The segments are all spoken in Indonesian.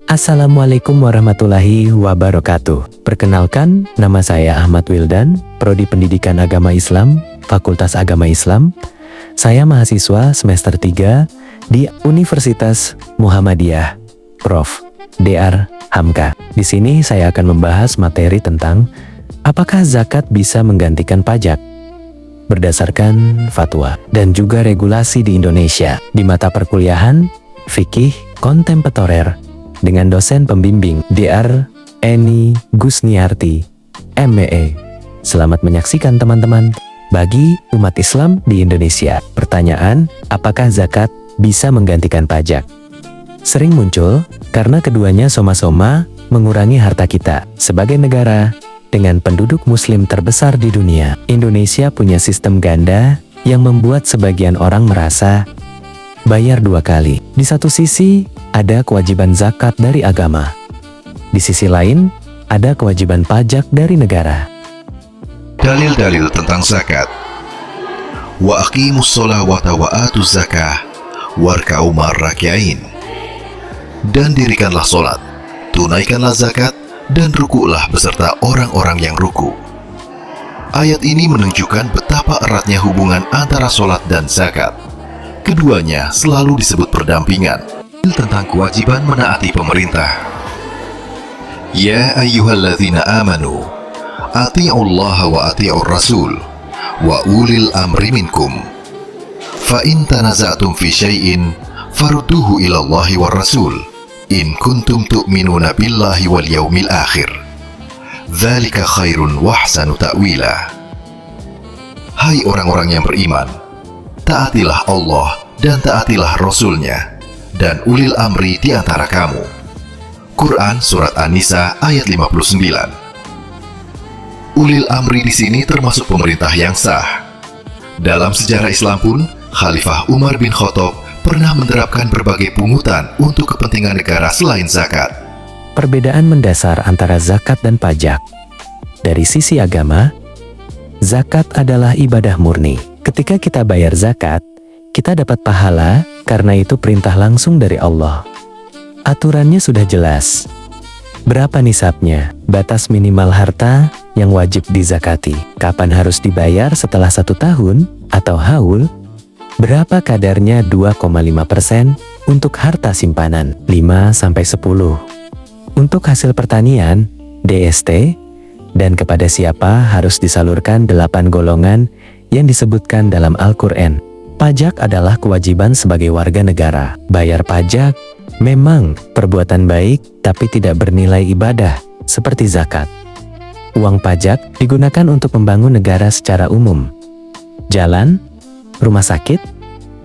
Assalamualaikum warahmatullahi wabarakatuh. Perkenalkan, nama saya Ahmad Wildan, Prodi Pendidikan Agama Islam, Fakultas Agama Islam. Saya mahasiswa semester 3 di Universitas Muhammadiyah, Prof. Dr. Hamka. Di sini saya akan membahas materi tentang apakah zakat bisa menggantikan pajak berdasarkan fatwa dan juga regulasi di Indonesia di mata perkuliahan Fikih Kontemporer dengan dosen pembimbing Dr. Eni Gusniarti, M.E. Selamat menyaksikan teman-teman. Bagi umat Islam di Indonesia, pertanyaan, apakah zakat bisa menggantikan pajak? Sering muncul karena keduanya sama-sama mengurangi harta kita. Sebagai negara dengan penduduk muslim terbesar di dunia, Indonesia punya sistem ganda yang membuat sebagian orang merasa bayar dua kali. Di satu sisi, ada kewajiban zakat dari agama. Di sisi lain, ada kewajiban pajak dari negara. Dalil-dalil tentang zakat. Wa aqimus sholawata wa atuz zakah warka'u ma'ar-raki'in. Dan dirikanlah solat, tunaikanlah zakat, dan rukuklah beserta orang-orang yang ruku. Ayat ini menunjukkan betapa eratnya hubungan antara solat dan zakat. Keduanya selalu disebut berdampingan. Tentang kewajiban menaati pemerintah. Ya ayyuhalladzina amanu, ati'ullaha wa ati'ur rasul, wa ulil amri minkum. Fa in tanaza'tum fi syai'in, farudduhu ilallahi war rasul, in kuntum tu'minuna billahi wal yaumil akhir. Dzalika khairun wa ahsanu ta'wila. Hai orang-orang yang beriman, taatilah Allah dan taatilah Rasul-Nya dan ulil amri di antara kamu. Quran Surat An-Nisa ayat 59. Ulil amri di sini termasuk pemerintah yang sah. Dalam sejarah Islam pun, Khalifah Umar bin Khattab pernah menerapkan berbagai pungutan untuk kepentingan negara selain zakat. Perbedaan mendasar antara zakat dan pajak. Dari sisi agama, zakat adalah ibadah murni. Ketika kita bayar zakat, kita dapat pahala karena itu perintah langsung dari Allah. Aturannya sudah jelas. Berapa nisabnya? Batas minimal harta yang wajib dizakati. Kapan harus dibayar setelah 1 tahun atau haul? Berapa kadarnya 2,5% untuk harta simpanan? 5-10. Untuk hasil pertanian, DST, dan kepada siapa harus disalurkan 8 golongan yang disebutkan dalam Al-Quran. Pajak adalah kewajiban sebagai warga negara. Bayar pajak memang perbuatan baik, tapi tidak bernilai ibadah, seperti zakat. Uang pajak digunakan untuk membangun negara secara umum. Jalan, rumah sakit,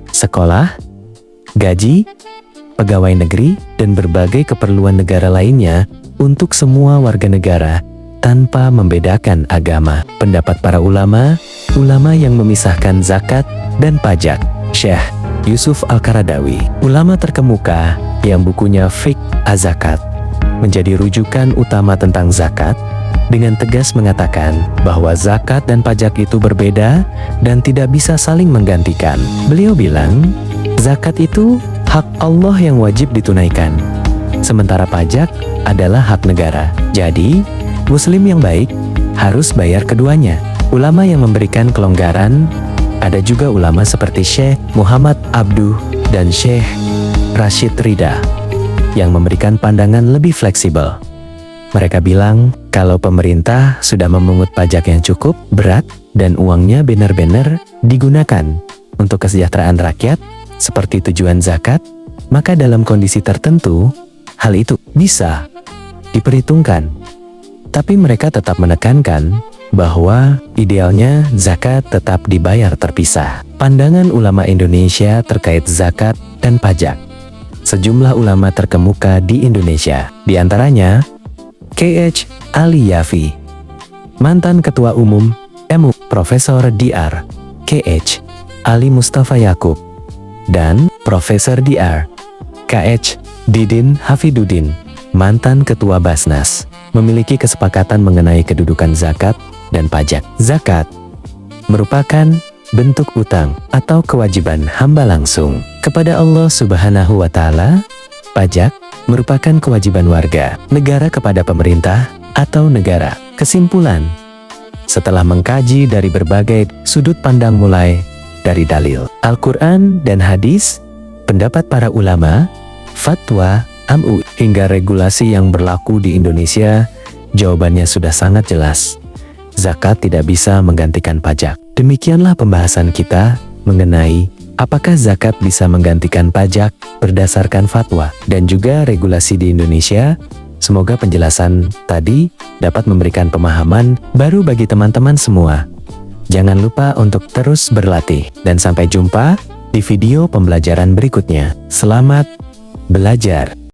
sekolah, gaji, pegawai negeri, dan berbagai keperluan negara lainnya untuk semua warga negara tanpa membedakan agama. Pendapat para ulama yang memisahkan zakat dan pajak. Syekh Yusuf Al-Qaradawi, ulama terkemuka yang bukunya Fiqh Az-Zakat menjadi rujukan utama tentang zakat, dengan tegas mengatakan bahwa zakat dan pajak itu berbeda dan tidak bisa saling menggantikan. Beliau bilang, zakat itu hak Allah yang wajib ditunaikan, sementara pajak adalah hak negara. Jadi, Muslim yang baik harus bayar keduanya. Ulama yang memberikan kelonggaran, ada juga ulama seperti Syekh Muhammad Abduh dan Syekh Rashid Ridha yang memberikan pandangan lebih fleksibel. Mereka bilang, kalau pemerintah sudah memungut pajak yang cukup berat dan uangnya benar-benar digunakan untuk kesejahteraan rakyat seperti tujuan zakat, maka dalam kondisi tertentu, hal itu bisa diperhitungkan. Tapi mereka tetap menekankan bahwa idealnya zakat tetap dibayar terpisah. Pandangan ulama Indonesia terkait zakat dan pajak. Sejumlah ulama terkemuka di Indonesia, di antaranya K.H. Ali Yafi, mantan Ketua Umum MU Profesor Dr. K.H. Ali Mustafa Yakub, dan Profesor Dr. K.H. Didin Hafiduddin, mantan Ketua Basnas, memiliki kesepakatan mengenai kedudukan zakat dan pajak. Zakat merupakan bentuk utang atau kewajiban hamba langsung kepada Allah Subhanahu wa Ta'ala. Pajak merupakan kewajiban warga negara kepada pemerintah atau negara. Kesimpulan, setelah mengkaji dari berbagai sudut pandang mulai dari dalil Al-Quran dan hadis, pendapat para ulama, fatwa, MUI, hingga regulasi yang berlaku di Indonesia, jawabannya sudah sangat jelas. Zakat tidak bisa menggantikan pajak. Demikianlah pembahasan kita mengenai apakah zakat bisa menggantikan pajak berdasarkan fatwa dan juga regulasi di Indonesia. Semoga penjelasan tadi dapat memberikan pemahaman baru bagi teman-teman semua. Jangan lupa untuk terus berlatih dan sampai jumpa di video pembelajaran berikutnya. Selamat belajar!